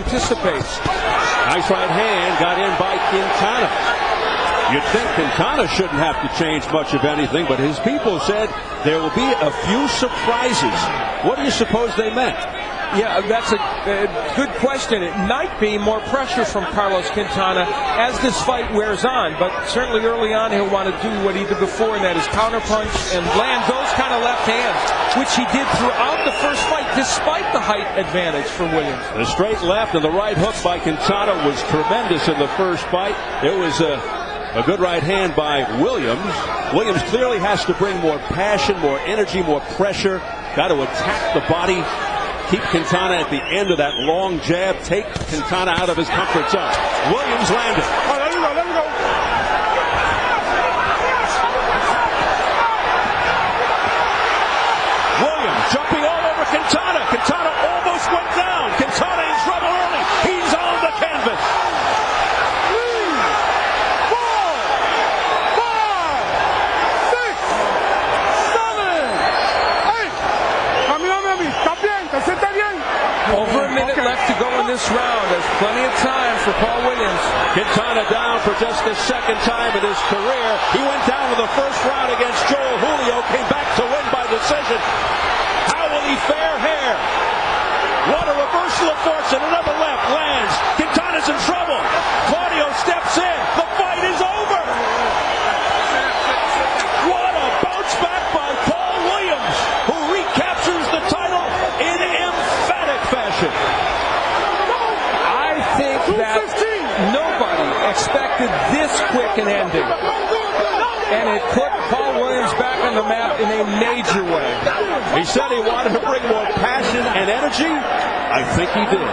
anticipates. Nice right hand got in by Quintana. You'd think Quintana shouldn't have to change much of anything, but his people said there will be a few surprises. What do you suppose they meant? Yeah, that's a good question. It might be more pressure from Carlos Quintana as this fight wears on, but certainly early on he'll want to do what he did before, and that is counterpunch and land those kind of left hands, which he did throughout the first fight, despite the height advantage for Williams. The straight left and the right hook by Quintana was tremendous in the first fight. There was a good right hand by Williams. Williams clearly has to bring more passion, more energy, more pressure. Got to attack the body. Keep Quintana at the end of that long jab. Take Quintana out of his comfort zone. Williams landed. Oh, let me go. Williams jumping all over Quintana. Quintana almost went down. Quintana in trouble early. He's on the canvas. 3, 4, 5, 6, 7, 8. Mami, está bien, te sientes bien. Over a minute left to go in this round. There's plenty of time for Paul Williams. Quintana down for just the second time in his career. He went down in the first round against Joel Julio, came back to win by decision. How will he fare here? What a reversal of fortune. Another left lands. Quintana's in trouble. Claudio steps in. The fight is over. What a bounce back by Paul Williams, who recaptures the title in emphatic fashion. I think that nobody expected this quick an ending. And it put Paul Williams back on the map in a major way. He said he wanted to bring more passion and energy. I think he did.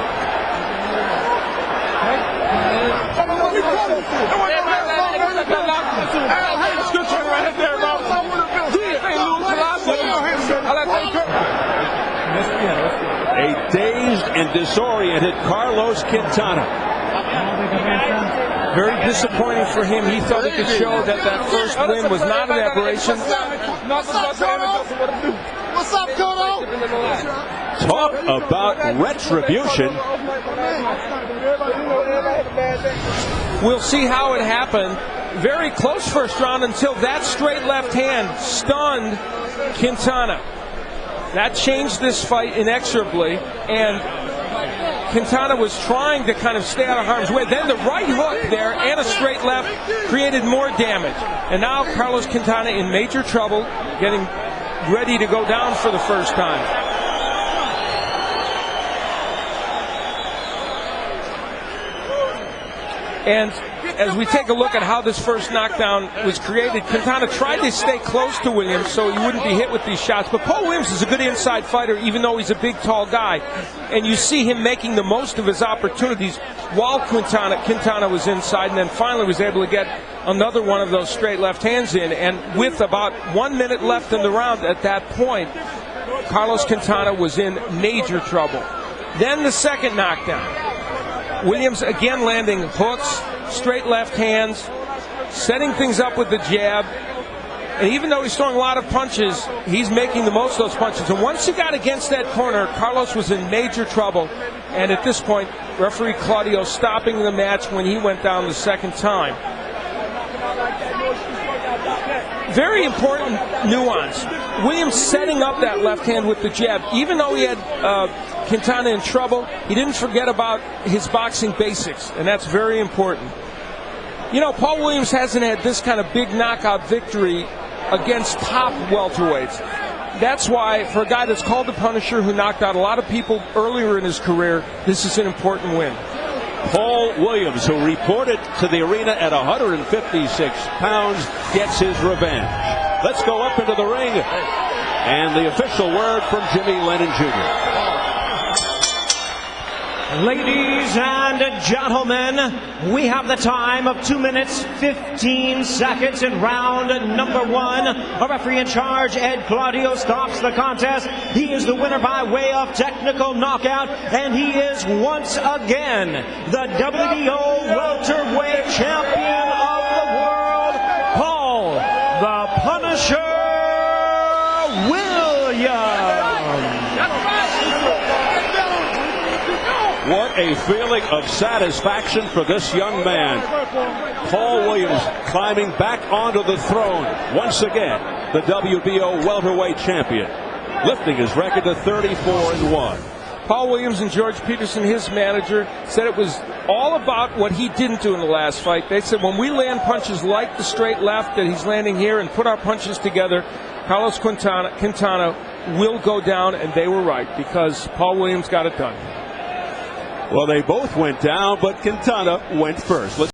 A dazed and disoriented Carlos Quintana. Very disappointing for him. He thought he could show that that first win was not an aberration. What's up, Kodo? Talk about retribution. We'll see how it happened. Very close first round until that straight left hand stunned Quintana. That changed this fight inexorably, and Quintana was trying to kind of stay out of harm's way. Then the right hook there and a straight left created more damage. And now Carlos Quintana in major trouble, getting ready to go down for the first time. And as we take a look at how this first knockdown was created, Quintana tried to stay close to Williams so he wouldn't be hit with these shots. But Paul Williams is a good inside fighter, even though he's a big, tall guy. And you see him making the most of his opportunities while Quintana was inside, and then finally was able to get another one of those straight left hands in. And with about 1 minute left in the round at that point, Carlos Quintana was in major trouble. Then the second knockdown. Williams again landing hooks, straight left hands, setting things up with the jab. And even though he's throwing a lot of punches, he's making the most of those punches. And once he got against that corner, Carlos was in major trouble. And at this point, referee Claudio stopping the match when he went down the second time. Very important nuance. Williams setting up that left hand with the jab. Even though he had Quintana in trouble, he didn't forget about his boxing basics, and that's very important. You know, Paul Williams hasn't had this kind of big knockout victory against top welterweights. That's why, for a guy that's called the Punisher, who knocked out a lot of people earlier in his career, this is an important win. Paul Williams, who reported to the arena at 156 pounds, gets his revenge. Let's go up into the ring, and the official word from Jimmy Lennon Jr. Ladies and gentlemen, we have the time of 2 minutes, 15 seconds in round number one. Our referee in charge, Ed Claudio, stops the contest. He is the winner by way of technical knockout, and he is once again the WBO welterweight champion of the world, Paul the Punisher Williams. What a feeling of satisfaction for this young man. Paul Williams climbing back onto the throne once again, the WBO welterweight champion, lifting his record to 34-1. Paul Williams and George Peterson, his manager, said it was all about what he didn't do in the last fight. They said when we land punches like the straight left that he's landing here and put our punches together, Carlos Quintana will go down, and they were right because Paul Williams got it done. Well, they both went down, but Quintana went first.